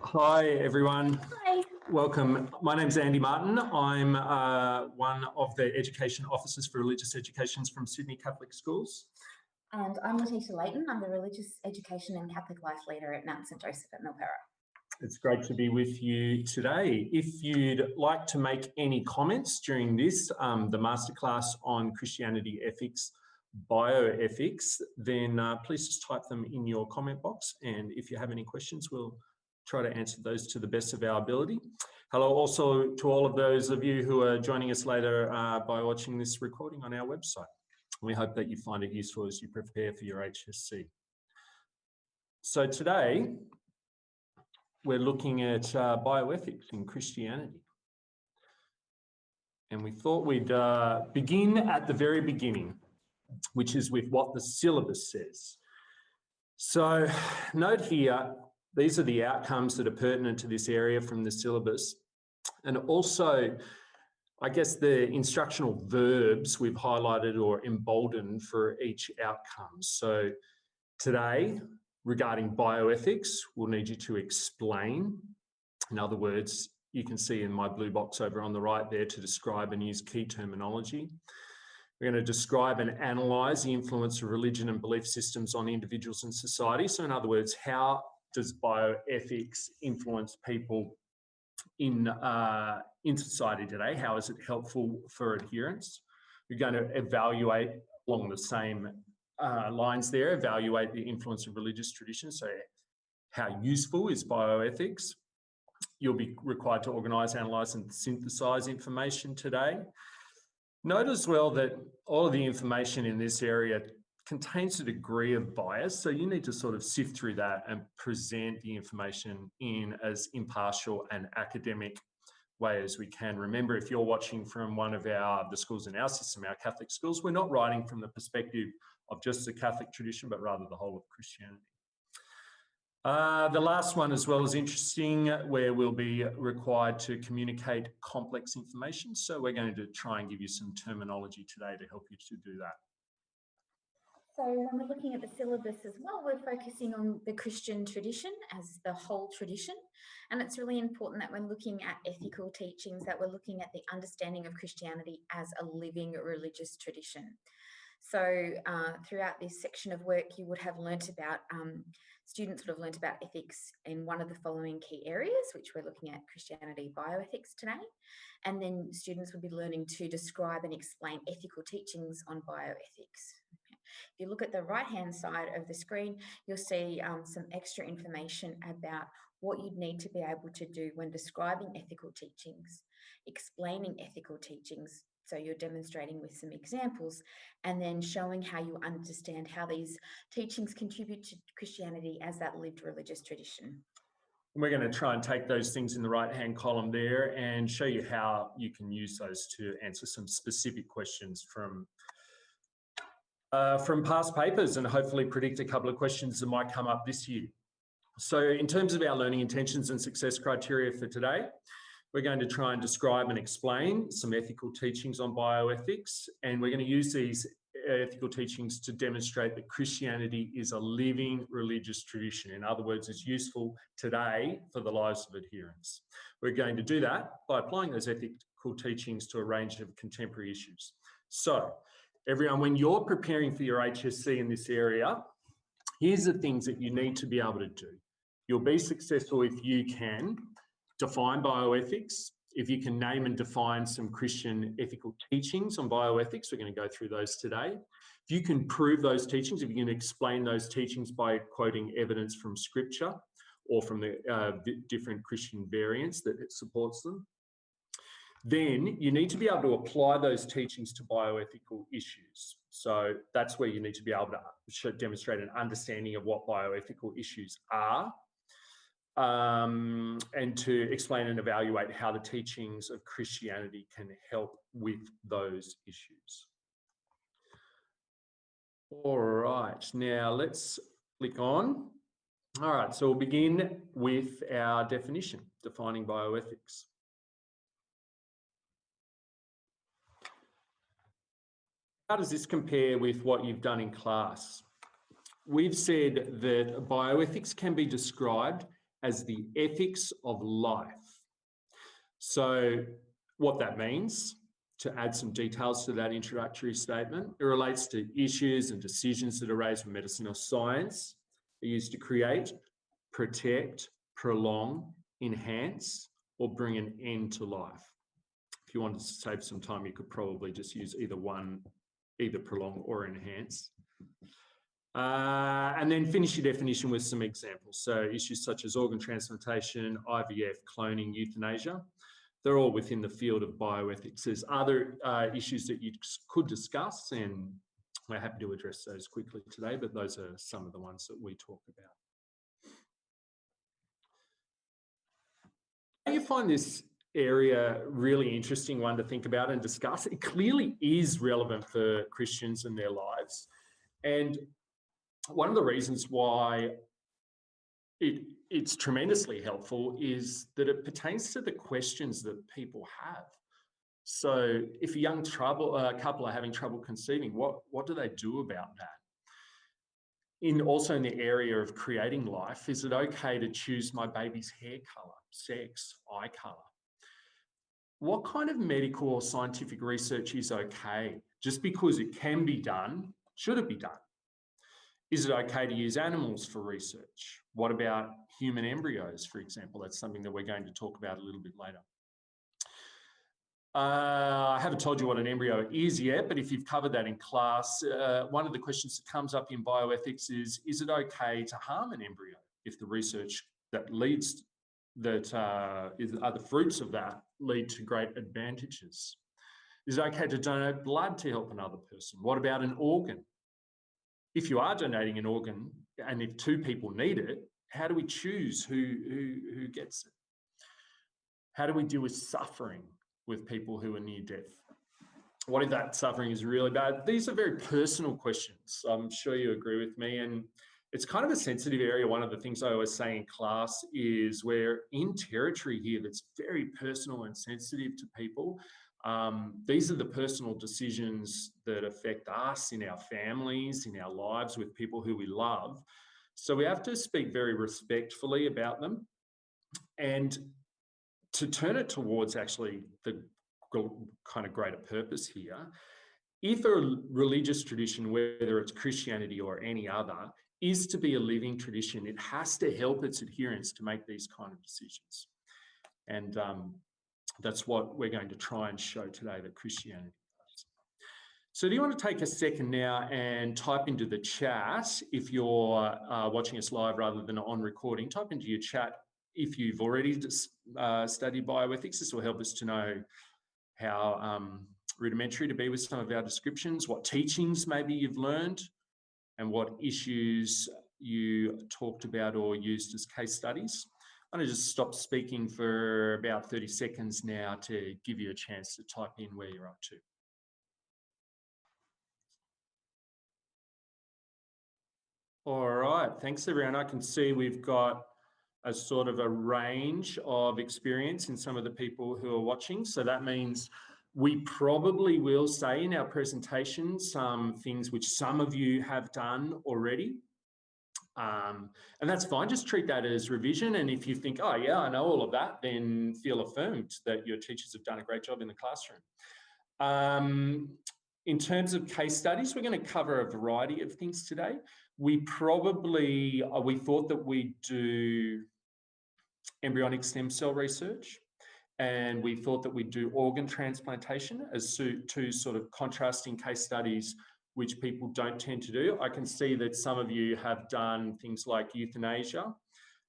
Hi everyone. Hi. Welcome. My name's Andy Martin. I'm one of the education officers for religious educations from Sydney Catholic Schools. And I'm Letitia Layton. I'm the Religious Education and Catholic Life Leader at Mount St Joseph at Milperra. It's great to be with you today. If you'd like to make any comments during this, the masterclass on Christianity ethics, bioethics, then please just type them in your comment box. And if you have any questions, we'll try to answer those to the best of our ability. Hello also to all of those of you who are joining us later by watching this recording on our website. We hope that you find it useful as you prepare for your HSC. So today, we're looking at bioethics in Christianity. And we thought we'd begin at the very beginning, which is with what the syllabus says. So note here, these are the outcomes that are pertinent to this area from the syllabus. And also, I guess the instructional verbs we've highlighted or emboldened for each outcome. So today, regarding bioethics, we'll need you to explain. In other words, you can see in my blue box over on the right there to describe and use key terminology. We're going to describe and analyse the influence of religion and belief systems on individuals and society. So in other words, how does bioethics influence people in society today? How is it helpful for adherence? We're going to evaluate along the same lines there, evaluate the influence of religious traditions. So how useful is bioethics? You'll be required to organise, analyse and synthesise information today. Note as well that all of the information in this area contains a degree of bias, so you need to sort of sift through that and present the information in as impartial and academic way as we can. Remember, if you're watching from one of the schools in our system, our Catholic schools, we're not writing from the perspective of just the Catholic tradition, but rather the whole of Christianity. The last one as well is interesting, where we'll be required to communicate complex information. So we're going to try and give you some terminology today to help you to do that. So when we're looking at the syllabus as well, we're focusing on the Christian tradition as the whole tradition. And it's really important that when looking at ethical teachings, that we're looking at the understanding of Christianity as a living religious tradition. So throughout this section of work, you would have learnt about, students would have learnt about ethics in one of the following key areas, which we're looking at Christianity bioethics today. And then students would be learning to describe and explain ethical teachings on bioethics. If you look at the right-hand side of the screen, you'll see some extra information about what you'd need to be able to do when describing ethical teachings, explaining ethical teachings. So you're demonstrating with some examples and then showing how you understand how these teachings contribute to Christianity as that lived religious tradition. We're going to try and take those things in the right-hand column there and show you how you can use those to answer some specific questions from past papers and hopefully predict a couple of questions that might come up this year. So in terms of our learning intentions and success criteria for today, we're going to try and describe and explain some ethical teachings on bioethics, and we're going to use these ethical teachings to demonstrate that Christianity is a living religious tradition. In other words, it's useful today for the lives of adherents. We're going to do that by applying those ethical teachings to a range of contemporary issues. So, everyone, when you're preparing for your HSC in this area, here's the things that you need to be able to do. You'll be successful if you can define bioethics, if you can name and define some Christian ethical teachings on bioethics. We're going to go through those today. If you can prove those teachings, if you can explain those teachings by quoting evidence from Scripture or from the different Christian variants that it supports them, then you need to be able to apply those teachings to bioethical issues. So that's where you need to be able to demonstrate an understanding of what bioethical issues are, and to explain and evaluate how the teachings of Christianity can help with those issues. All right, now let's click on. All right, so we'll begin with our definition, defining bioethics. How does this compare with what you've done in class? We've said that bioethics can be described as the ethics of life. So what that means, to add some details to that introductory statement, it relates to issues and decisions that are raised from medicine or science. They're used to create, protect, prolong, enhance, or bring an end to life. If you wanted to save some time, you could probably just use either one, either prolong or enhance. And then finish your definition with some examples. So issues such as organ transplantation, IVF, cloning, euthanasia, they're all within the field of bioethics. There's other issues that you could discuss, and we're happy to address those quickly today, but those are some of the ones that we talk about. You find this area really interesting one to think about and discuss. It clearly is relevant for Christians and their lives. And one of the reasons why it's tremendously helpful is that it pertains to the questions that people have. So if a young couple are having trouble conceiving, what do they do about that? Also in the area of creating life, is it okay to choose my baby's hair colour, sex, eye colour? What kind of medical or scientific research is okay? Just because it can be done, should it be done? Is it okay to use animals for research? What about human embryos, for example? That's something that we're going to talk about a little bit later. I haven't told you what an embryo is yet, but if you've covered that in class, one of the questions that comes up in bioethics is it okay to harm an embryo if the research that leads, are the fruits of that lead to great advantages? Is it okay to donate blood to help another person? What about an organ? If you are donating an organ and if two people need it, how do we choose who gets it? How do we deal with suffering with people who are near death? What if that suffering is really bad? These are very personal questions. I'm sure you agree with me. And it's kind of a sensitive area. One of the things I always say in class is we're in territory here that's very personal and sensitive to people. These are the personal decisions that affect us in our families, in our lives with people who we love. So we have to speak very respectfully about them and to turn it towards actually the kind of greater purpose here. If a religious tradition, whether it's Christianity or any other, is to be a living tradition, it has to help its adherents to make these kind of decisions. And that's what we're going to try and show today that Christianity does. So do you want to take a second now and type into the chat, if you're watching us live rather than on recording, type into your chat if you've already studied bioethics. This will help us to know how rudimentary to be with some of our descriptions, what teachings maybe you've learned, and what issues you talked about or used as case studies. I'm going to just stop speaking for about 30 seconds now to give you a chance to type in where you're up to. All right, thanks everyone. I can see we've got a sort of a range of experience in some of the people who are watching. So that means we probably will say in our presentation some things which some of you have done already. And that's fine, just treat that as revision. And if you think, oh yeah, I know all of that, then feel affirmed that your teachers have done a great job in the classroom. In terms of case studies, we're going to cover a variety of things today. We thought that we'd do embryonic stem cell research, and we thought that we'd do organ transplantation as two sort of contrasting case studies which people don't tend to do. I can see that some of you have done things like euthanasia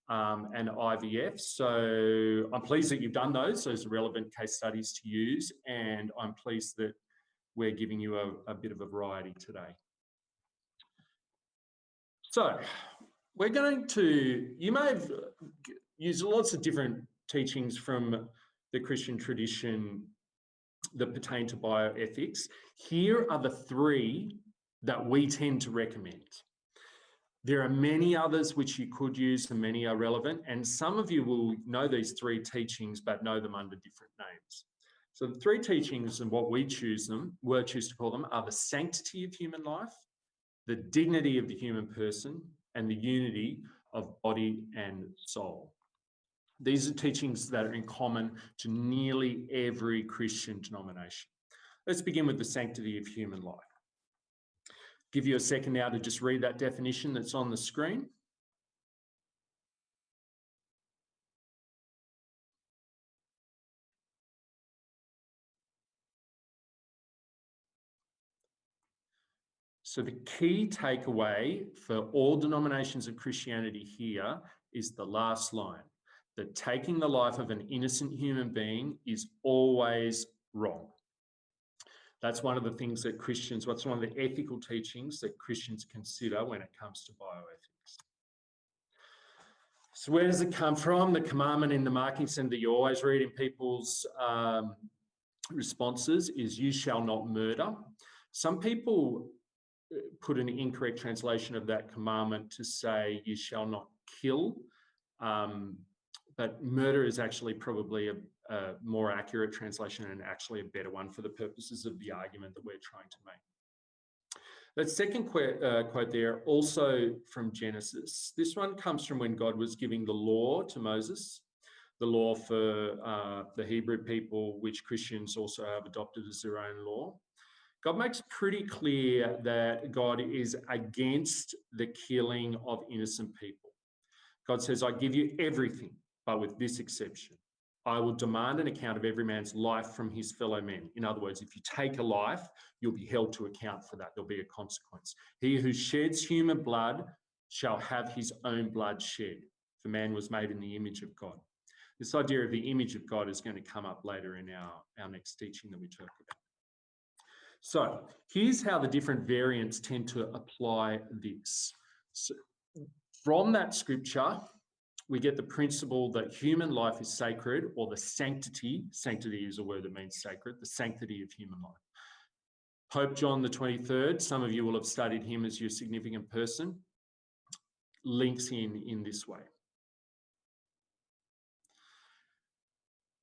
and IVF. So I'm pleased that you've done those. Those are relevant case studies to use. And I'm pleased that we're giving you a bit of a variety today. So we're going to, you may have used lots of different teachings from the Christian tradition that pertain to bioethics. Here are the three that we tend to recommend. There are many others which you could use and many are relevant, and some of you will know these three teachings but know them under different names. So the three teachings and what we choose to call them are the sanctity of human life, the dignity of the human person, and the unity of body and soul. These are teachings that are in common to nearly every Christian denomination. Let's begin with the sanctity of human life. Give you a second now to just read that definition that's on the screen. So the key takeaway for all denominations of Christianity here is the last line, that taking the life of an innocent human being is always wrong. That's one of the things that Christians, what's one of the ethical teachings that Christians consider when it comes to bioethics. So where does it come from? The commandment in the marking center that you always read in people's responses is, you shall not murder. Some people put an incorrect translation of that commandment to say, you shall not kill. But murder is actually probably a more accurate translation and actually a better one for the purposes of the argument that we're trying to make. That second quote there, also from Genesis. This one comes from when God was giving the law to Moses, the law for the Hebrew people, which Christians also have adopted as their own law. God makes pretty clear that God is against the killing of innocent people. God says, I give you everything, but with this exception. I will demand an account of every man's life from his fellow men. In other words, if you take a life, you'll be held to account for that. There'll be a consequence. He who sheds human blood shall have his own blood shed. For man was made in the image of God. This idea of the image of God is going to come up later in our next teaching that we talk about. So here's how the different variants tend to apply this. So from that scripture, we get the principle that human life is sacred, or the sanctity is a word that means sacred, the sanctity of human life. Pope John the 23rd, some of you will have studied him as your significant person, links in this way.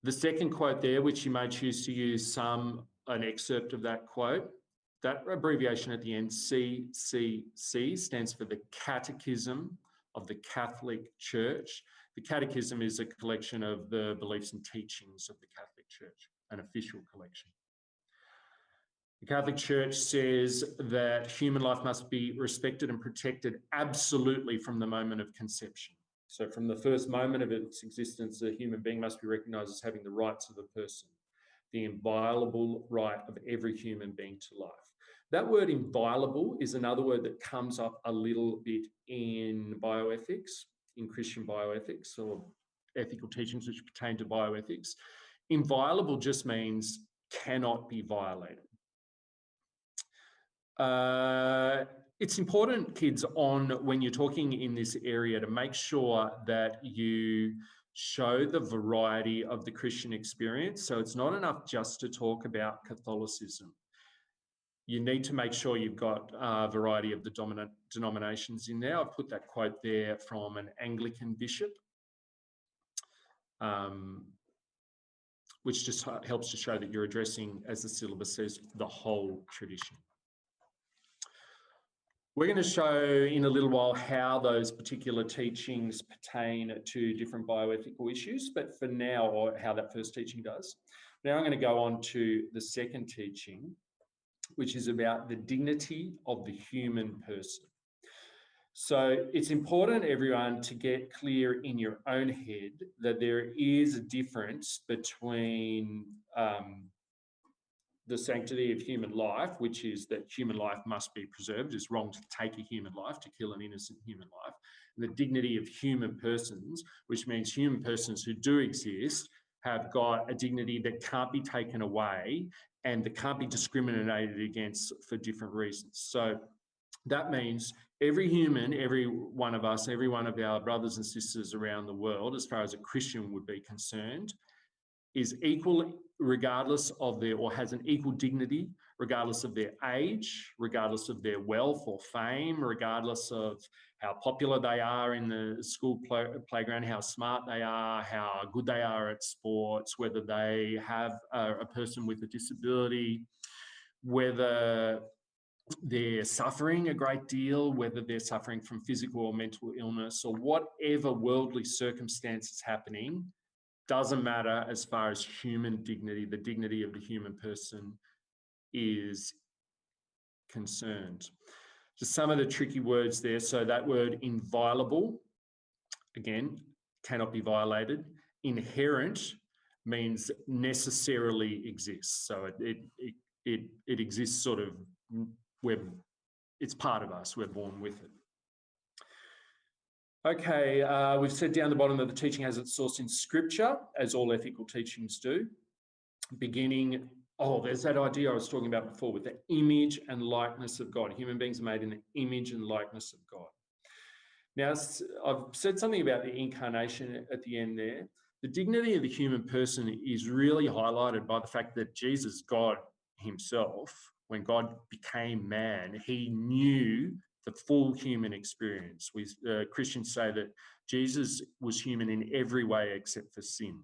The second quote there, which you may choose to use an excerpt of that quote, that abbreviation at the end, CCC, stands for the Catechism of the Catholic Church. The Catechism is a collection of the beliefs and teachings of the Catholic Church, an official collection. The Catholic Church says that human life must be respected and protected absolutely from the moment of conception. So from the first moment of its existence, a human being must be recognised as having the rights of the person, the inviolable right of every human being to life. That word inviolable is another word that comes up a little bit in bioethics, in Christian bioethics or ethical teachings which pertain to bioethics. Inviolable just means cannot be violated. It's important, kids, when you're talking in this area to make sure that you show the variety of the Christian experience. So it's not enough just to talk about Catholicism. You need to make sure you've got a variety of the dominant denominations in there. I've put that quote there from an Anglican bishop, which just helps to show that you're addressing, as the syllabus says, the whole tradition. We're going to show in a little while how those particular teachings pertain to different bioethical issues, but for now, or how that first teaching does. Now I'm going to go on to the second teaching, which is about the dignity of the human person. So it's important, everyone, to get clear in your own head that there is a difference between the sanctity of human life, which is that human life must be preserved. It's wrong to take a human life, to kill an innocent human life. And the dignity of human persons, which means human persons who do exist have got a dignity that can't be taken away and that can't be discriminated against for different reasons. So that means every human, every one of us, every one of our brothers and sisters around the world, as far as a Christian would be concerned, is equal regardless of or has an equal dignity, regardless of their age, regardless of their wealth or fame, regardless of how popular they are in the school playground, how smart they are, how good they are at sports, whether they have a person with a disability, whether they're suffering a great deal, whether they're suffering from physical or mental illness or whatever worldly circumstances happening, doesn't matter as far as human dignity, the dignity of the human person is concerned. Just some of the tricky words there. So that word inviolable, again, cannot be violated. Inherent means necessarily exists. So it exists sort of, it's part of us, we're born with it. Okay, we've said down the bottom that the teaching has its source in scripture, as all ethical teachings do. Beginning, there's that idea I was talking about before with the image and likeness of God. Human beings are made in the image and likeness of God. Now, I've said something about the incarnation at the end there. The dignity of the human person is really highlighted by the fact that Jesus, God himself, when God became man, he knew the full human experience. Christians say that Jesus was human in every way except for sin.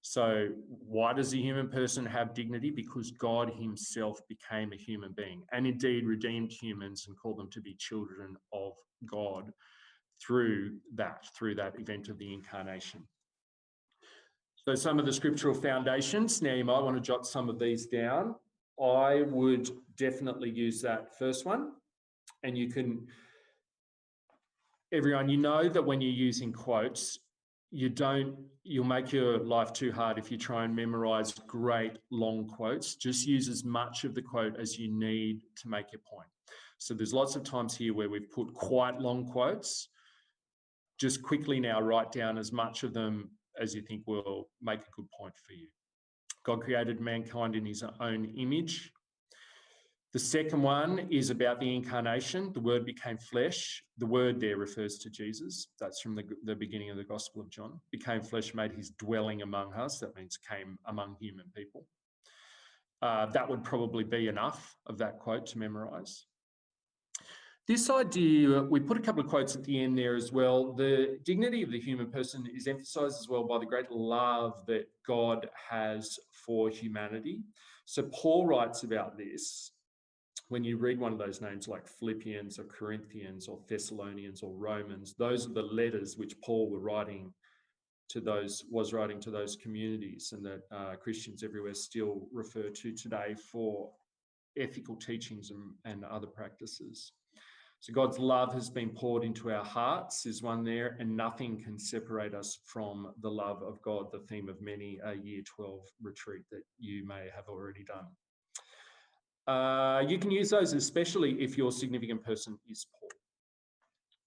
So why does the human person have dignity? Because God himself became a human being and indeed redeemed humans and called them to be children of God through that event of the incarnation. So some of the scriptural foundations, now you might want to jot some of these down. I would definitely use that first one. And you can, everyone, you know that when you're using quotes, you'll make your life too hard if you try and memorize great long quotes. Just use as much of the quote as you need to make your point. So there's lots of times here where we've put quite long quotes. Just quickly now write down as much of them as you think will make a good point for you. God created mankind in his own image. The second one is about the incarnation. The word became flesh. The word there refers to Jesus. That's from the beginning of the Gospel of John. Became flesh, made his dwelling among us. That means came among human people. That would probably be enough of that quote to memorize. This idea, we put a couple of quotes at the end there as well. The dignity of the human person is emphasized as well by the great love that God has for humanity. So Paul writes about this. When you read one of those names like Philippians or Corinthians or Thessalonians or Romans, those are the letters which Paul was writing to those communities, and that Christians everywhere still refer to today for ethical teachings and other practices. So God's love has been poured into our hearts is one there, and nothing can separate us from the love of God, the theme of many a Year 12 retreat that you may have already done. You can use those especially if your significant person is Paul.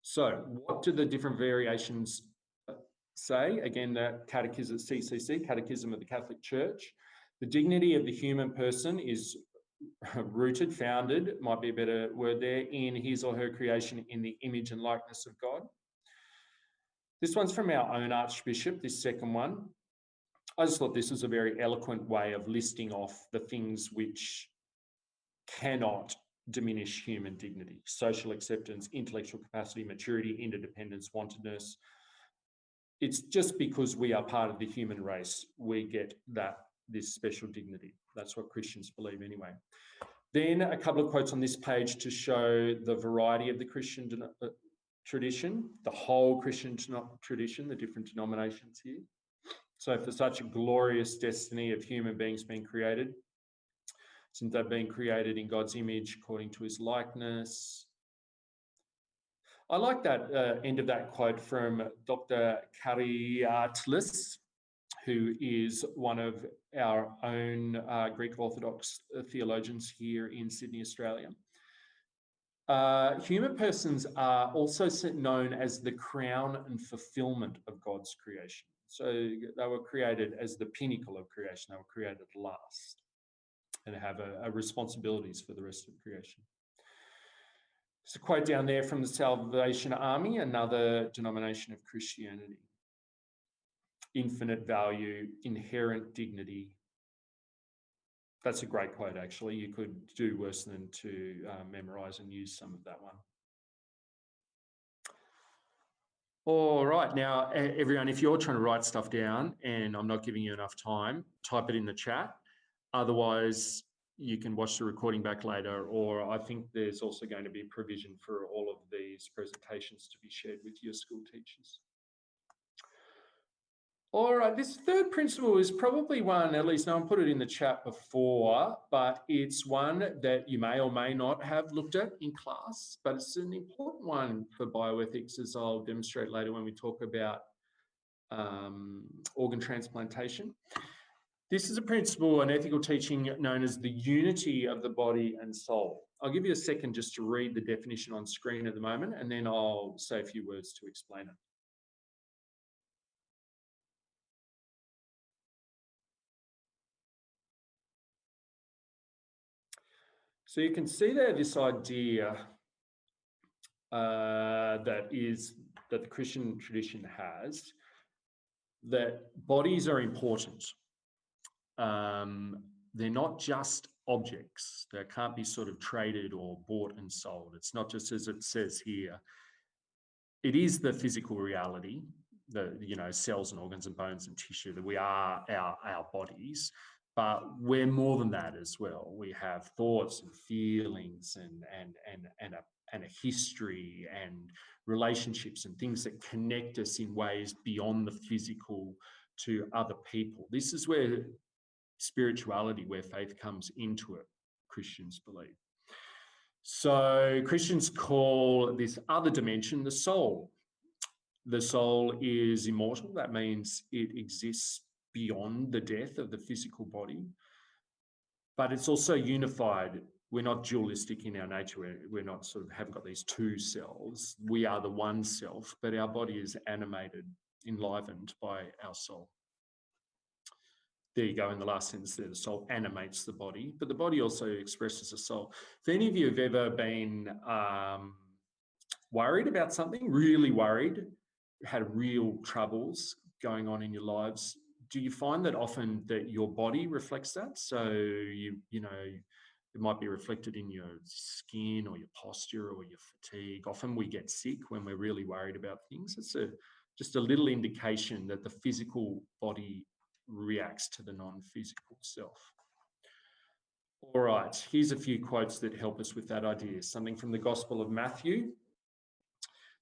So what do the different variations say? Again, the Catechism, CCC, Catechism of the Catholic Church. The dignity of the human person is rooted, founded, might be a better word there, in his or her creation in the image and likeness of God. This one's from our own Archbishop, this second one. I just thought this was a very eloquent way of listing off the things which cannot diminish human dignity: social acceptance, intellectual capacity, maturity, interdependence, wantedness. It's just because we are part of the human race, we get this special dignity. That's what Christians believe anyway. Then a couple of quotes on this page to show the variety of the Christian tradition, the whole Christian tradition, the different denominations here. So for such a glorious destiny of human beings being created, since they've been created in God's image according to his likeness. I like that end of that quote from Dr. Kariatlis, who is one of our own Greek Orthodox theologians here in Sydney, Australia. Human persons are also known as the crown and fulfillment of God's creation. So they were created as the pinnacle of creation. They were created last and have responsibilities for the rest of creation. There's a quote down there from the Salvation Army, another denomination of Christianity. Infinite value, inherent dignity. That's a great quote, actually. You could do worse than to memorise and use some of that one. All right, now, everyone, if you're trying to write stuff down and I'm not giving you enough time, type it in the chat. Otherwise, you can watch the recording back later, or I think there's also going to be provision for all of these presentations to be shared with your school teachers. All right, this third principle is probably one, at least no one put it in the chat before, but it's one that you may or may not have looked at in class, but it's an important one for bioethics, as I'll demonstrate later when we talk about organ transplantation. This is a principle in ethical teaching known as the unity of the body and soul. I'll give you a second just to read the definition on screen at the moment, and then I'll say a few words to explain it. So you can see there this idea that the Christian tradition has, that bodies are important. They're not just objects. They can't be sort of traded or bought and sold. It's not just as it says here. It is the physical reality, the cells and organs and bones and tissue, that we are our bodies, but we're more than that as well. We have thoughts and feelings and a history and relationships and things that connect us in ways beyond the physical to other people. This is where spirituality, where faith comes into it, Christians believe. So Christians call this other dimension the soul. The soul is immortal. That means it exists beyond the death of the physical body, but it's also unified. We're not dualistic in our nature. We're not sort of haven't got these two selves. We are the one self, but our body is animated, enlivened by our soul. There you go in the last sentence there, the soul animates the body, but the body also expresses a soul. If any of you have ever been worried about something, really worried, had real troubles going on in your lives, do you find that often that your body reflects that? So you know, it might be reflected in your skin or your posture or your fatigue. Often we get sick when we're really worried about things. It's just a little indication that the physical body reacts to the non-physical self. All right, here's a few quotes that help us with that idea. Something from the Gospel of Matthew,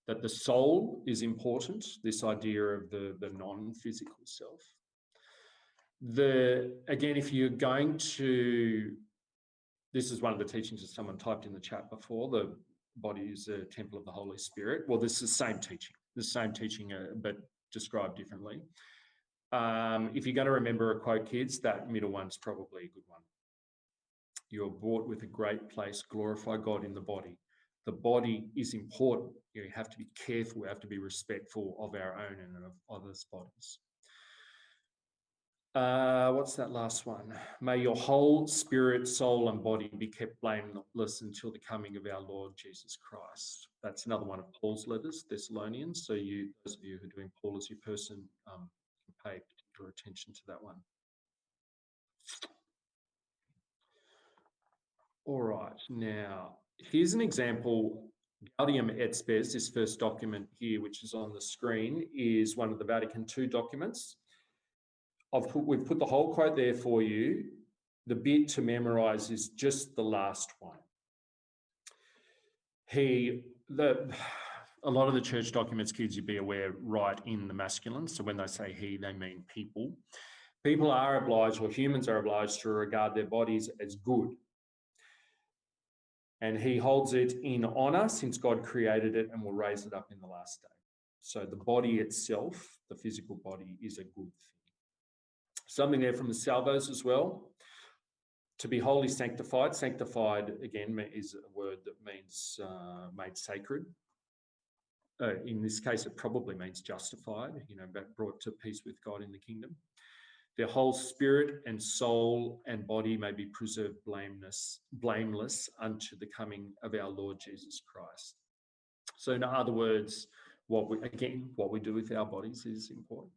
that the soul is important, this idea of the non-physical self. Again, if you're going to, this is one of the teachings that someone typed in the chat before, the body is a temple of the Holy Spirit. Well, this is the same teaching, but described differently. If you're going to remember a quote, kids, that middle one's probably a good one. You're bought with a great place, glorify God in the body. The body is important. You have to be careful, we have to be respectful of our own and of others' bodies. What's that last one? May your whole spirit, soul and body be kept blameless until the coming of our Lord Jesus Christ. That's another one of Paul's letters, Thessalonians. So those of you who are doing Paul as your person, pay particular attention to that one. All right, now here's an example. Gaudium et Spes, this first document here, which is on the screen, is one of the Vatican II documents. We've put the whole quote there for you. The bit to memorise is just the last one. A lot of the church documents, kids, you'd be aware, write in the masculine. So when they say he, they mean people. People are obliged, or humans are obliged, to regard their bodies as good. And he holds it in honour since God created it and will raise it up in the last day. So the body itself, the physical body, is a good thing. Something there from the Salvos as well. To be wholly sanctified. Sanctified, again, is a word that means made sacred. In this case, it probably means justified, brought to peace with God in the kingdom. Their whole spirit and soul and body may be preserved blameless unto the coming of our Lord Jesus Christ. So in other words, what we do with our bodies is important.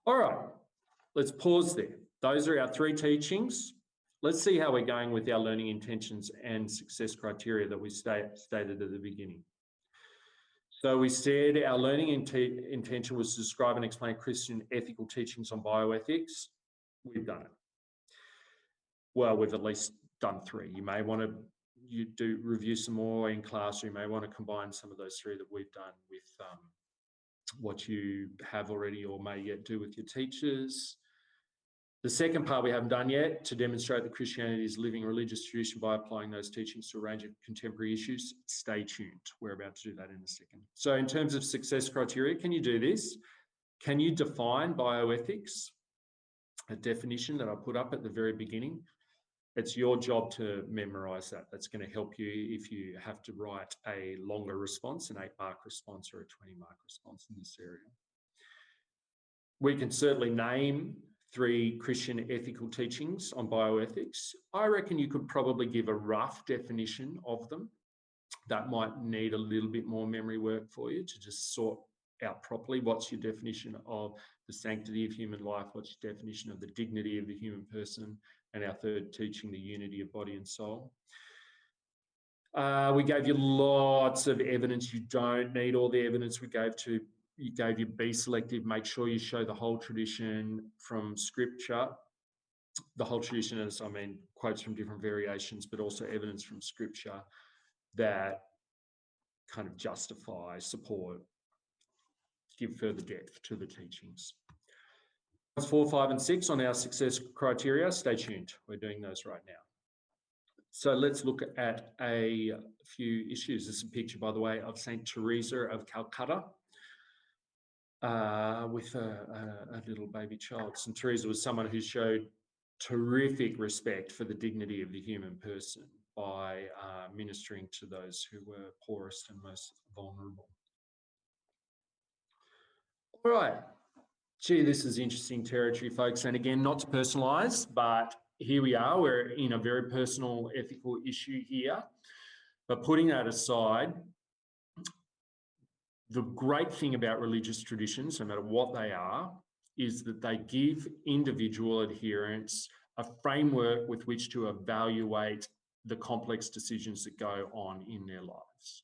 All right, let's pause there. Those are our three teachings. Let's see how we're going with our learning intentions and success criteria that we stated at the beginning. So we said our learning intention was to describe and explain Christian ethical teachings on bioethics. We've done it. well, we've at least done 3. You may want to review some more in class, or you may want to combine some of those 3 that we've done with what you have already or may yet do with your teachers. The second part we haven't done yet, to demonstrate that Christianity is a living religious tradition by applying those teachings to a range of contemporary issues. Stay tuned. We're about to do that in a second. So in terms of success criteria, can you do this? Can you define bioethics? A definition that I put up at the very beginning. It's your job to memorize that. That's going to help you if you have to write a longer response, an 8-mark response or a 20-mark response in this area. We can certainly name 3 Christian ethical teachings on bioethics. I reckon you could probably give a rough definition of them. That might need a little bit more memory work for you to just sort out properly. What's your definition of the sanctity of human life? What's your definition of the dignity of the human person? And our third teaching, the unity of body and soul. We gave you lots of evidence. You don't need all the evidence we gave to. You gave you be selective. Make sure you show the whole tradition from scripture. The whole tradition, as I mean, quotes from different variations, but also evidence from scripture that kind of justify, support, give further depth to the teachings. 4, 5, and 6 on our success criteria. Stay tuned. We're doing those right now. So let's look at a few issues. This is a picture, by the way, of Saint Teresa of Calcutta with a little baby child. Saint Teresa was someone who showed terrific respect for the dignity of the human person by ministering to those who were poorest and most vulnerable. All right. Gee, this is interesting territory, folks. And again, not to personalise, but here we are. We're in a very personal ethical issue here. But putting that aside, the great thing about religious traditions, no matter what they are, is that they give individual adherents a framework with which to evaluate the complex decisions that go on in their lives.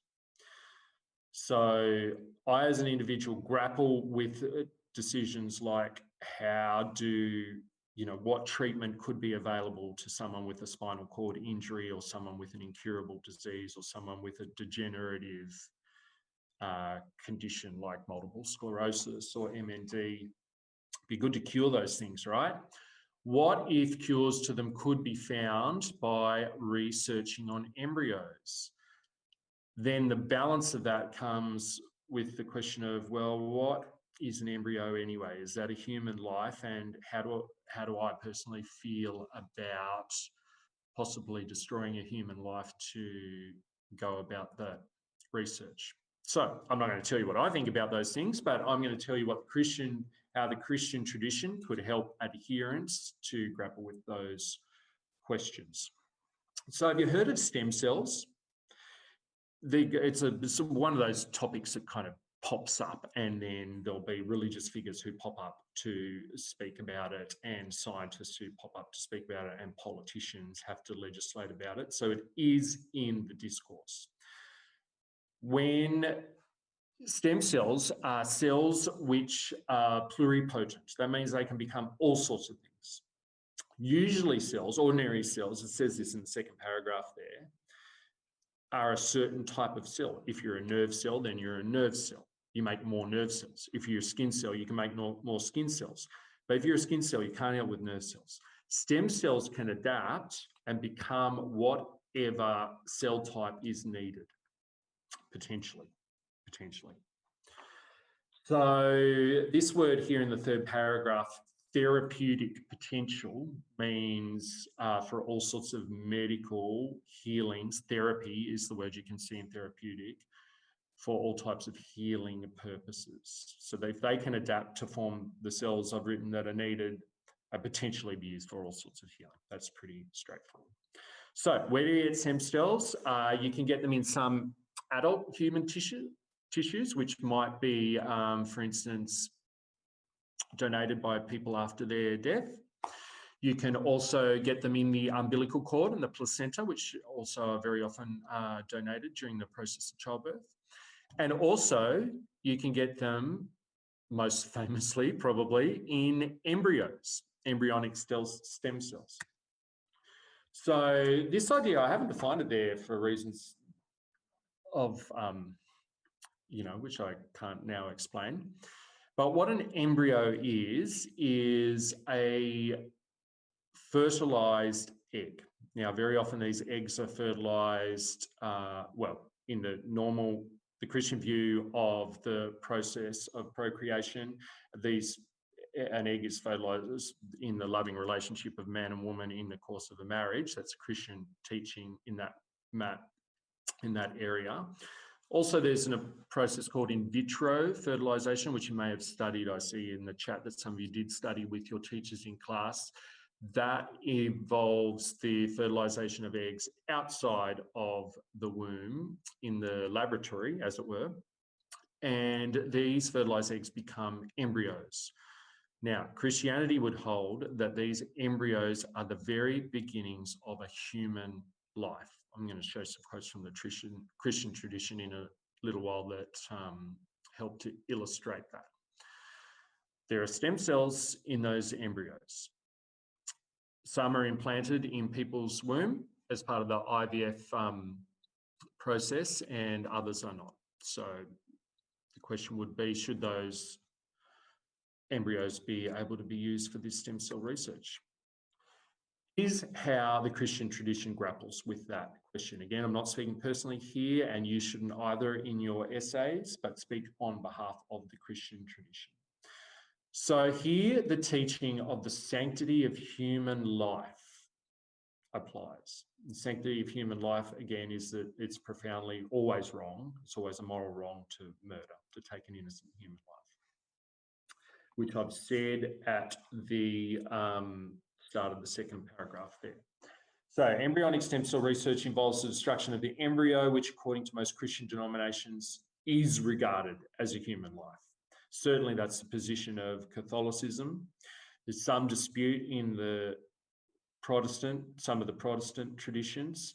So I, as an individual, grapple with decisions like what treatment could be available to someone with a spinal cord injury, or someone with an incurable disease, or someone with a degenerative condition like multiple sclerosis or MND. Be good to cure those things, right? What if cures to them could be found by researching on embryos? Then the balance of that comes with the question of, well, what is an embryo anyway? Is that a human life? And how do I personally feel about possibly destroying a human life to go about that research? So I'm not going to tell you what I think about those things, but I'm going to tell you how the Christian tradition could help adherents to grapple with those questions. So have you heard of stem cells? It's one of those topics that kind of pops up, and then there'll be religious figures who pop up to speak about it, and scientists who pop up to speak about it, and politicians have to legislate about it. So it is in the discourse. When stem cells are cells which are pluripotent, that means they can become all sorts of things. Usually cells, ordinary cells, it says this in the second paragraph there, are a certain type of cell. If you're a nerve cell, then you're a nerve cell. You make more nerve cells. If you're a skin cell, you can make more skin cells. But if you're a skin cell, you can't help with nerve cells. Stem cells can adapt and become whatever cell type is needed, potentially. So this word here in the third paragraph, therapeutic potential, means for all sorts of medical healings. Therapy is the word you can see in therapeutic, for all types of healing purposes. So if they can adapt to form the cells I've written that are needed, potentially be used for all sorts of healing. That's pretty straightforward. So where do you get stem cells? You can get them in some adult human tissues, which might be, for instance, donated by people after their death. You can also get them in the umbilical cord and the placenta, which also are very often donated during the process of childbirth. And also you can get them, most famously probably, in embryos, embryonic stem cells. So this idea, I haven't defined it there for reasons of, which I can't now explain. But what an embryo is a fertilized egg. Now, very often these eggs are fertilized, in the Christian view of the process of procreation, an egg is fertilized in the loving relationship of man and woman in the course of a marriage. That's Christian teaching in that area. Also, there's a process called in vitro fertilization, which you may have studied. I see in the chat that some of you did study with your teachers in class. That involves the fertilization of eggs outside of the womb in the laboratory, as it were. And these fertilized eggs become embryos. Now, Christianity would hold that these embryos are the very beginnings of a human life. I'm going to show some quotes from the Christian tradition in a little while that help to illustrate that. There are stem cells in those embryos. Some are implanted in people's womb as part of the IVF process, and others are not. So the question would be, should those embryos be able to be used for this stem cell research? Here's how the Christian tradition grapples with that question. Again, I'm not speaking personally here, and you shouldn't either in your essays, but speak on behalf of the Christian tradition. So here, the teaching of the sanctity of human life applies. The sanctity of human life, again, is that it's profoundly always wrong. It's always a moral wrong to murder, to take an innocent human life, which I've said at the start of the second paragraph there. So embryonic stem cell research involves the destruction of the embryo, which according to most Christian denominations is regarded as a human life. Certainly that's the position of Catholicism. There's some dispute in some of the Protestant traditions,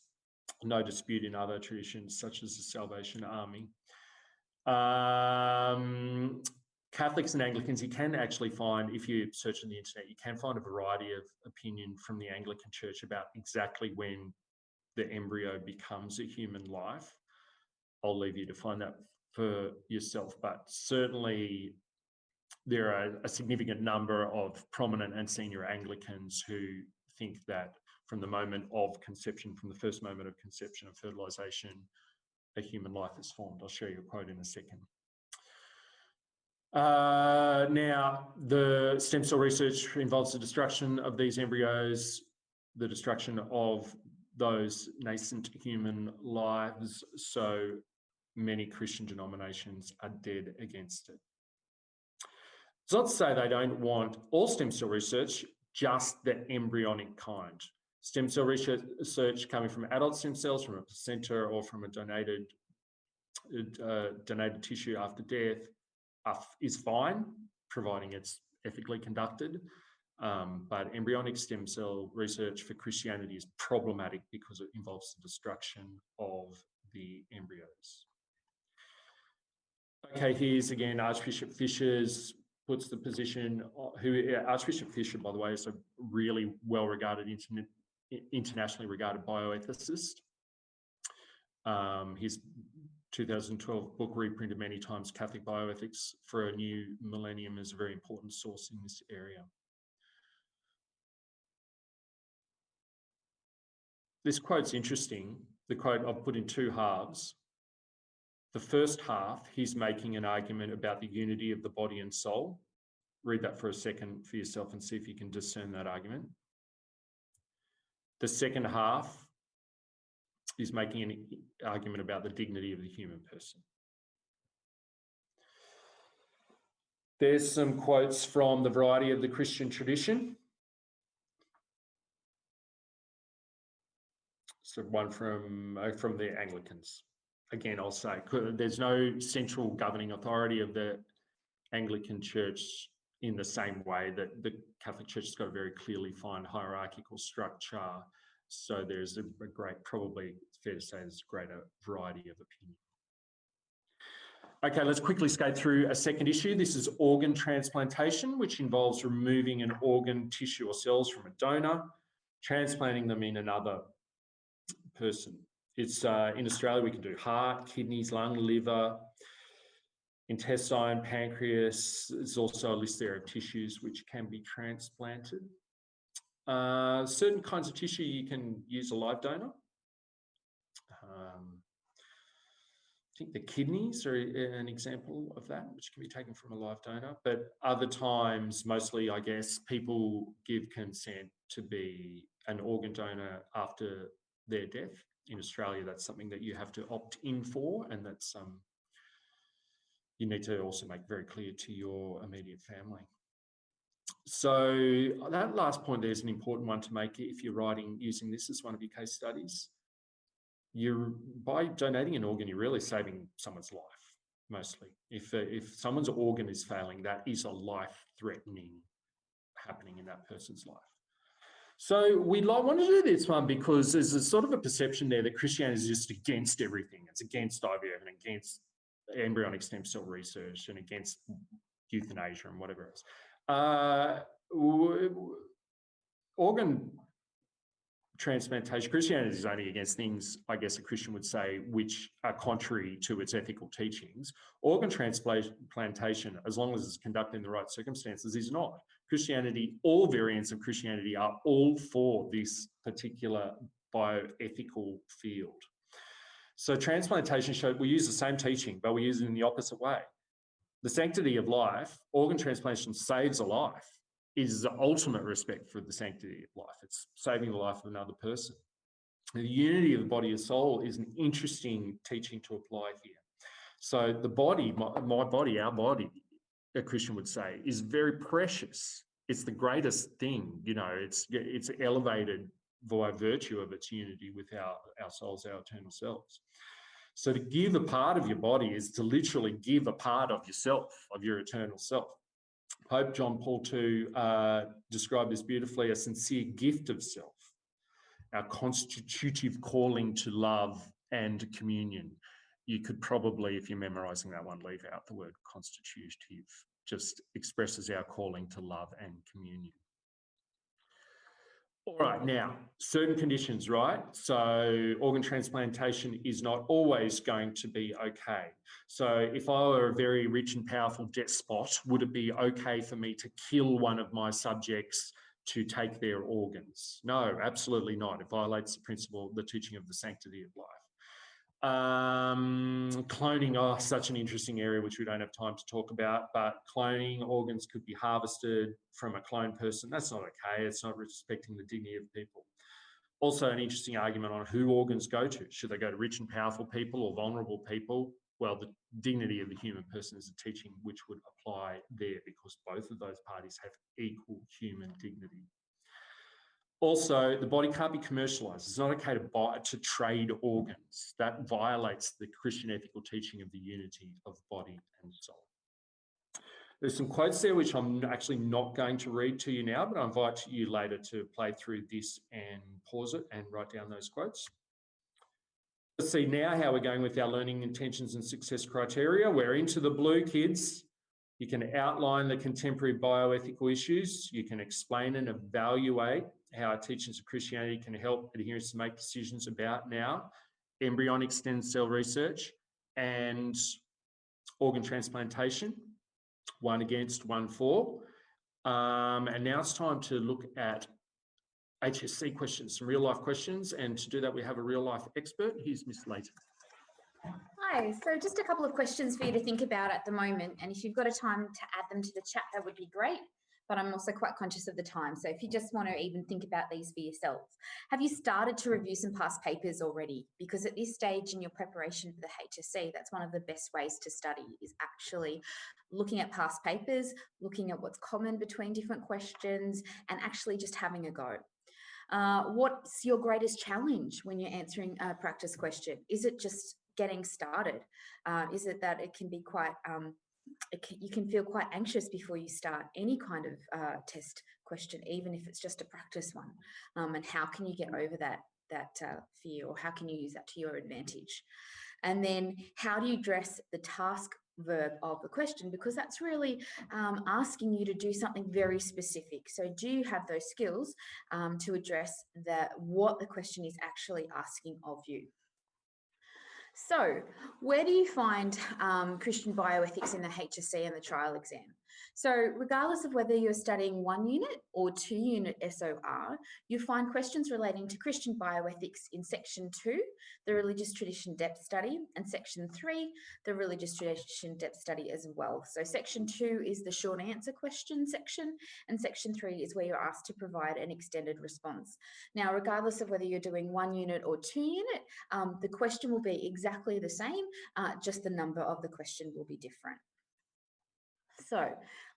no dispute in other traditions such as the Salvation Army. Catholics and Anglicans, you can actually find, if you search on the internet, you can find a variety of opinion from the Anglican Church about exactly when the embryo becomes a human life. I'll leave you to find that for yourself, but certainly there are a significant number of prominent and senior Anglicans who think that from the moment of conception, from the first moment of conception and fertilization, a human life is formed. I'll show you a quote in a second. Now, the stem cell research involves the destruction of these embryos, the destruction of those nascent human lives. So many Christian denominations are dead against it. It's not to say they don't want all stem cell research, just the embryonic kind. Stem cell research coming from adult stem cells, from a placenta, or from a donated tissue after death is fine, providing it's ethically conducted. But embryonic stem cell research for Christianity is problematic because it involves the destruction of the embryos. Okay, here's again Archbishop Fisher's puts the position, Archbishop Fisher, by the way, is a really well-regarded, internationally regarded bioethicist. His 2012 book, reprinted many times, Catholic Bioethics for a New Millennium, is a very important source in this area. This quote's interesting. The quote I've put in two halves. The first half, he's making an argument about the unity of the body and soul. Read that for a second for yourself and see if you can discern that argument. The second half is making an argument about the dignity of the human person. There's some quotes from the variety of the Christian tradition. So one from the Anglicans. Again, I'll say, there's no central governing authority of the Anglican Church in the same way that the Catholic Church has got a very clearly defined hierarchical structure. So there's probably it's fair to say there's a greater variety of opinion. Okay, let's quickly skate through a second issue. This is organ transplantation, which involves removing an organ, tissue or cells from a donor, transplanting them in another person. It's in Australia, we can do heart, kidneys, lung, liver, intestine, pancreas. There's also a list there of tissues which can be transplanted. Certain kinds of tissue, you can use a live donor. I think the kidneys are an example of that, which can be taken from a live donor. But other times, mostly, I guess, people give consent to be an organ donor after their death. In Australia, that's something that you have to opt in for, and that's you need to also make very clear to your immediate family. So that last point there is an important one to make if you're writing using this as one of your case studies. By donating an organ, you're really saving someone's life, mostly. If someone's organ is failing, that is a life-threatening happening in that person's life. So we want to do this one because there's a sort of a perception there that Christianity is just against everything. It's against IVF and against embryonic stem cell research and against euthanasia and whatever else. Organ transplantation, Christianity is only against things, I guess a Christian would say, which are contrary to its ethical teachings. Organ transplantation, as long as it's conducted in the right circumstances, is not. Christianity, all variants of Christianity are all for this particular bioethical field. So transplantation showed we use the same teaching, but we use it in the opposite way. The sanctity of life, organ transplantation saves a life, is the ultimate respect for the sanctity of life. It's saving the life of another person. The unity of the body and soul is an interesting teaching to apply here. So the body, my body, our body, a Christian would say, is very precious. It's the greatest thing, you know, it's elevated by virtue of its unity with our souls, our eternal selves. So to give a part of your body is to literally give a part of yourself, of your eternal self. Pope John Paul II described this beautifully, a sincere gift of self, our constitutive calling to love and communion. You could probably, if you're memorising that one, leave out the word constitutive, just expresses our calling to love and communion. All right, now, certain conditions, right? So organ transplantation is not always going to be okay. So if I were a very rich and powerful despot, would it be okay for me to kill one of my subjects to take their organs? No, absolutely not. It violates the principle, the teaching of the sanctity of life. Cloning, such an interesting area which we don't have time to talk about, but cloning organs could be harvested from a cloned person. That's not okay. It's not respecting the dignity of people. Also an interesting argument on who organs go to. Should they go to rich and powerful people or vulnerable people? Well, the dignity of the human person is a teaching which would apply there because both of those parties have equal human dignity. Also, the body can't be commercialised. It's not okay to trade organs. That violates the Christian ethical teaching of the unity of body and soul. There's some quotes there which I'm actually not going to read to you now, but I invite you later to play through this and pause it and write down those quotes. Let's see now how we're going with our learning intentions and success criteria. We're into the blue, kids. You can outline the contemporary bioethical issues. You can explain and evaluate how our teachings of Christianity can help adherents to make decisions about now embryonic stem cell research and organ transplantation, one against, one for. And now it's time to look at HSC questions, some real life questions. And to do that, we have a real life expert. Here's Miss Layton. Hi, so just a couple of questions for you to think about at the moment. And if you've got a time to add them to the chat, that would be great. But I'm also quite conscious of the time. So if you just want to even think about these for yourselves. Have you started to review some past papers already? Because at this stage in your preparation for the HSC, that's one of the best ways to study is actually looking at past papers, looking at what's common between different questions and actually just having a go. What's your greatest challenge when you're answering a practice question? Is it just getting started? Is it that it can be quite, you can feel quite anxious before you start any kind of test question, even if it's just a practice one? And how can you get over that fear, or how can you use that to your advantage? And then how do you address the task verb of the question, because that's really asking you to do something very specific. So do you have those skills to address what the question is actually asking of you? So where do you find Christian bioethics in the HSC and the trial exam? So regardless of whether you're studying 1 unit or 2 unit SOR, you find questions relating to Christian bioethics in section 2, the religious tradition depth study, and section 3, the religious tradition depth study as well. So section 2 is the short answer question section, and section 3 is where you're asked to provide an extended response. Now, regardless of whether you're doing 1 unit or 2 unit, the question will be exactly the same, just the number of the question will be different. So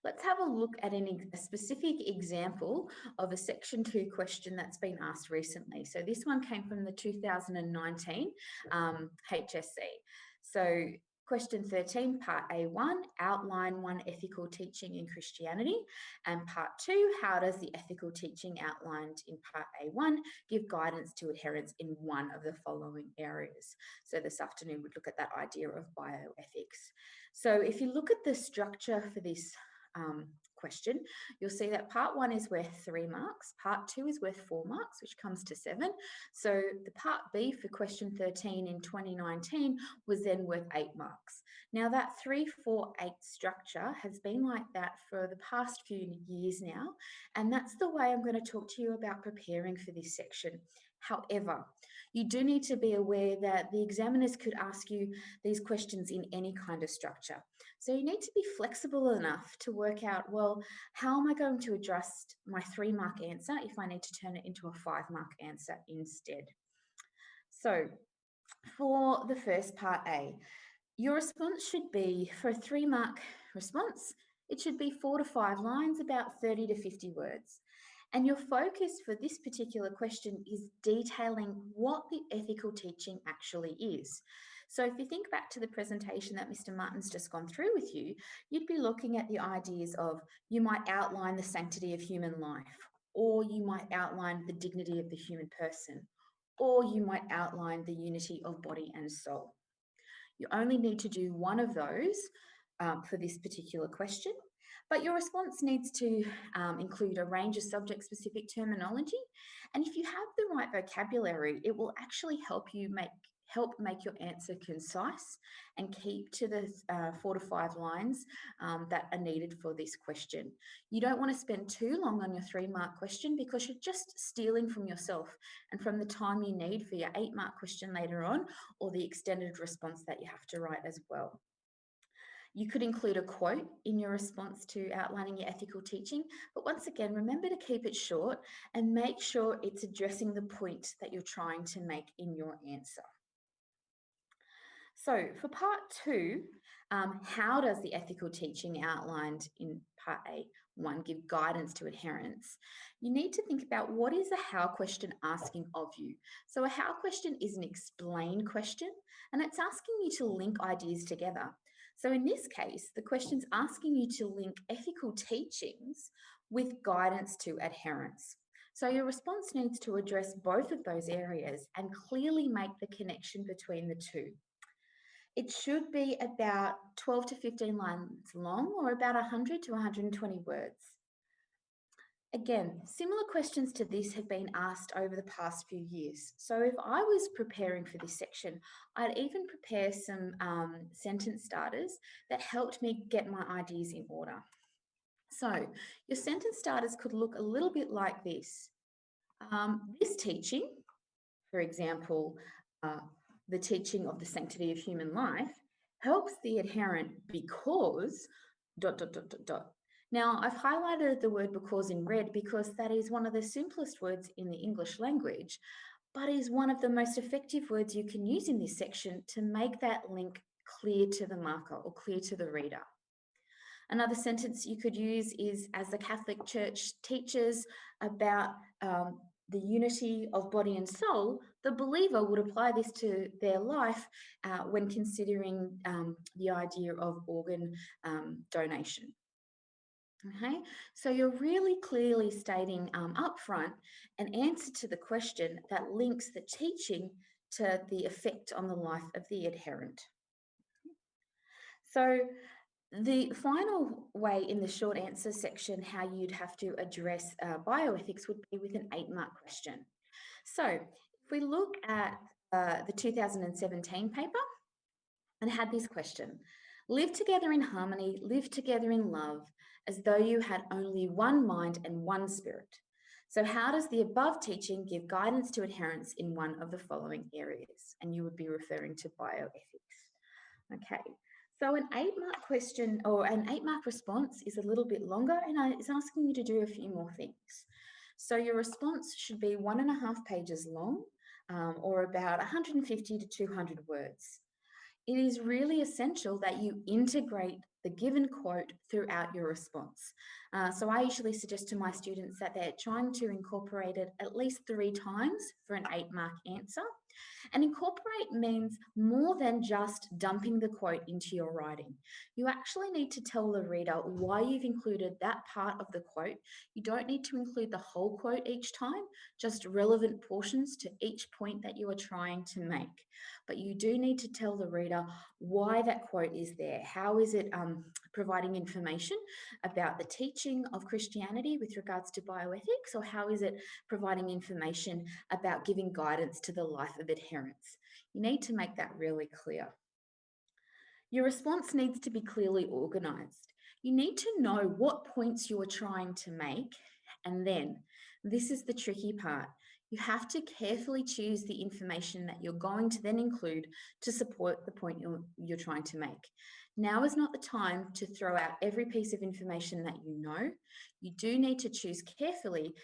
let's have a look at a specific example of a section 2 question that's been asked recently. So this one came from the 2019 HSC. So question 13, part A1, outline one ethical teaching in Christianity. And part 2, how does the ethical teaching outlined in part A1 give guidance to adherents in one of the following areas? So this afternoon, we'd look at that idea of bioethics. So if you look at the structure for this question, you'll see that part 1 is worth 3 marks, part 2 is worth 4 marks, which comes to 7. So the part B for question 13 in 2019 was then worth 8 marks. Now that 3-4-8 structure has been like that for the past few years now, and that's the way I'm going to talk to you about preparing for this section. However, you do need to be aware that the examiners could ask you these questions in any kind of structure. So you need to be flexible enough to work out, well, how am I going to adjust my 3-mark answer if I need to turn it into a 5-mark answer instead? So for the first part A, your response should be, for a 3-mark response, it should be 4 to 5 lines, about 30 to 50 words. And your focus for this particular question is detailing what the ethical teaching actually is. So if you think back to the presentation that Mr. Martin's just gone through with you, you'd be looking at the ideas of, you might outline the sanctity of human life, or you might outline the dignity of the human person, or you might outline the unity of body and soul. You only need to do one of those for this particular question. But your response needs to include a range of subject-specific terminology. And if you have the right vocabulary, it will actually help make your answer concise and keep to the 4 to 5 lines that are needed for this question. You don't want to spend too long on your 3-mark question, because you're just stealing from yourself and from the time you need for your 8-mark question later on, or the extended response that you have to write as well. You could include a quote in your response to outlining your ethical teaching, but once again, remember to keep it short and make sure it's addressing the point that you're trying to make in your answer. So for part 2, how does the ethical teaching outlined in part A1 give guidance to adherents? You need to think about, what is a how question asking of you? So a how question is an explain question, and it's asking you to link ideas together. So in this case, the question's asking you to link ethical teachings with guidance to adherents. So your response needs to address both of those areas and clearly make the connection between the two. It should be about 12 to 15 lines long, or about 100 to 120 words. Again, similar questions to this have been asked over the past few years. So if I was preparing for this section, I'd even prepare some sentence starters that helped me get my ideas in order. So your sentence starters could look a little bit like this. This teaching, for example, the teaching of the sanctity of human life, helps the adherent because ... Now, I've highlighted the word because in red because that is one of the simplest words in the English language, but is one of the most effective words you can use in this section to make that link clear to the marker or clear to the reader. Another sentence you could use is, as the Catholic Church teaches about the unity of body and soul, the believer would apply this to their life when considering the idea of organ donation. Okay, so you're really clearly stating up front an answer to the question that links the teaching to the effect on the life of the adherent. So the final way in the short answer section, how you'd have to address bioethics would be with an 8-mark question. So if we look at the 2017 paper and had this question, live together in harmony, live together in love, as though you had only one mind and one spirit. So how does the above teaching give guidance to adherents in one of the following areas? And you would be referring to bioethics. Okay, so an 8-mark question or an 8-mark response is a little bit longer and it's asking you to do a few more things. So your response should be 1.5 pages long or about 150 to 200 words. It is really essential that you integrate the given quote throughout your response. So I usually suggest to my students that they're trying to incorporate it at least 3 times for an 8-mark answer. And incorporate means more than just dumping the quote into your writing. You actually need to tell the reader why you've included that part of the quote. You don't need to include the whole quote each time, just relevant portions to each point that you are trying to make. But you do need to tell the reader why that quote is there. How is it providing information about the teaching of Christianity with regards to bioethics, or how is it providing information about giving guidance to the life of adherents? You need to make that really clear. Your response needs to be clearly organised. You need to know what points you are trying to make, and then, this is the tricky part, you have to carefully choose the information that you're going to then include to support the point you're trying to make. Now is not the time to throw out every piece of information that you know. You do need to choose carefully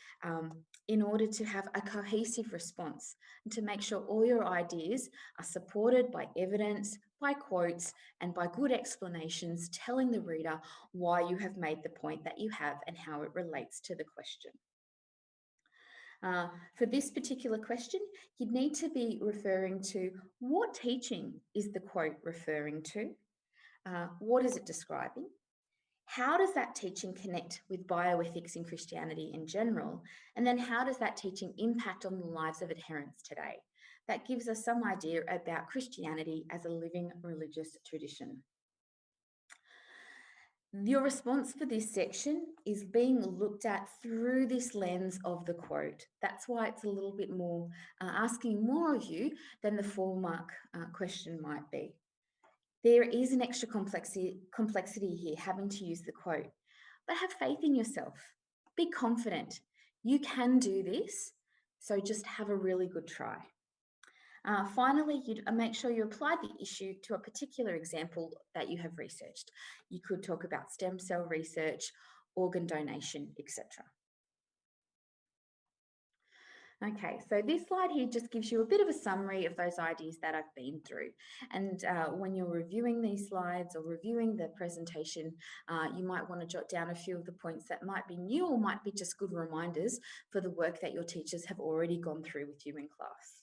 in order to have a cohesive response and to make sure all your ideas are supported by evidence, by quotes, and by good explanations telling the reader why you have made the point that you have and how it relates to the question. For this particular question, you'd need to be referring to what teaching is the quote referring to? What is it describing? How does that teaching connect with bioethics in Christianity in general? And then how does that teaching impact on the lives of adherents today? That gives us some idea about Christianity as a living religious tradition. Your response for this section is being looked at through this lens of the quote. That's why it's a little bit more asking more of you than the 4-mark question might be. There is an extra complexity here having to use the quote, but have faith in yourself. Be confident. You can do this, so just have a really good try. Finally, you'd make sure you apply the issue to a particular example that you have researched. You could talk about stem cell research, organ donation, etc. Okay, so this slide here just gives you a bit of a summary of those ideas that I've been through. And when you're reviewing these slides or reviewing the presentation, you might want to jot down a few of the points that might be new or might be just good reminders for the work that your teachers have already gone through with you in class.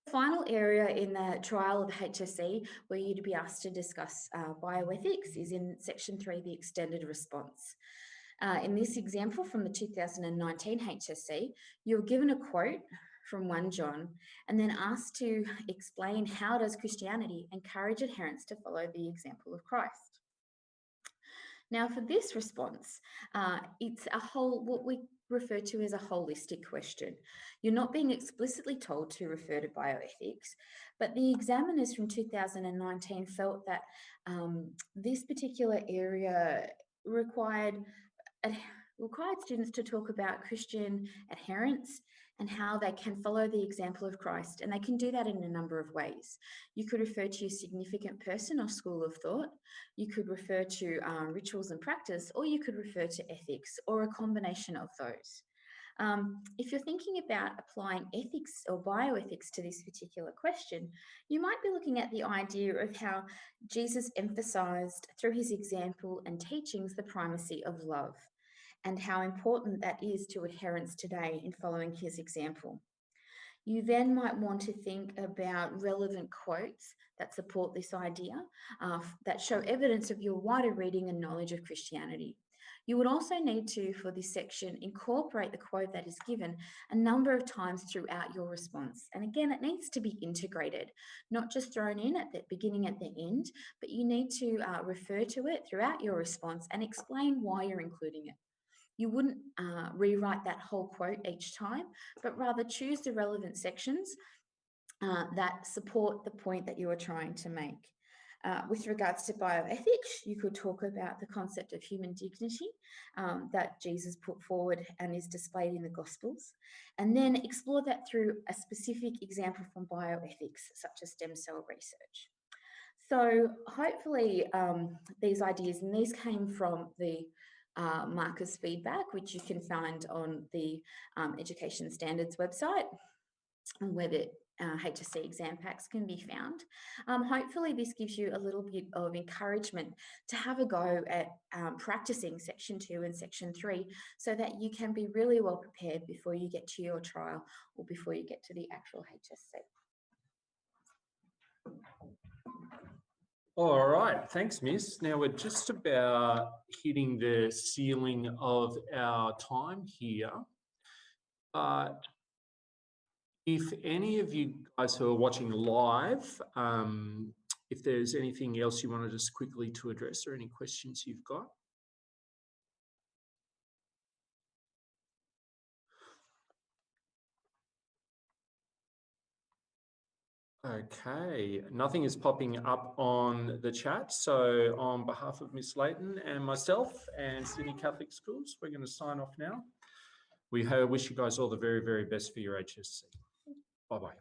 The final area in the trial of HSC where you'd be asked to discuss bioethics is in section 3, the extended response. In this example from the 2019 HSC, you're given a quote from 1 John and then asked to explain how does Christianity encourage adherents to follow the example of Christ. Now for this response, it's what we refer to as a holistic question. You're not being explicitly told to refer to bioethics, but the examiners from 2019 felt that this particular area required students to talk about Christian adherence and how they can follow the example of Christ. And they can do that in a number of ways. You could refer to your significant person or school of thought. You could refer to rituals and practice, or you could refer to ethics or a combination of those. If you're thinking about applying ethics or bioethics to this particular question, you might be looking at the idea of how Jesus emphasized through his example and teachings the primacy of love, and how important that is to adherents today in following his example. You then might want to think about relevant quotes that support this idea, that show evidence of your wider reading and knowledge of Christianity. You would also need to, for this section, incorporate the quote that is given a number of times throughout your response. And again, it needs to be integrated, not just thrown in at the beginning, at the end, but you need to refer to it throughout your response and explain why you're including it. You wouldn't rewrite that whole quote each time, but rather choose the relevant sections that support the point that you are trying to make. With regards to bioethics, you could talk about the concept of human dignity that Jesus put forward and is displayed in the Gospels, and then explore that through a specific example from bioethics, such as stem cell research. So hopefully these ideas, and these came from the markers feedback, which you can find on the Education Standards website, where the HSC exam packs can be found. Hopefully this gives you a little bit of encouragement to have a go at practicing section 2 and section 3 so that you can be really well prepared before you get to your trial or before you get to the actual HSC. All right, thanks, Miss. Now we're just about hitting the ceiling of our time here. If any of you guys who are watching live, if there's anything else you wanted us quickly to address or any questions you've got. Okay, nothing is popping up on the chat. So on behalf of Miss Layton and myself and Sydney Catholic Schools, we're going to sign off now. We wish you guys all the very, very best for your HSC. Bye-bye.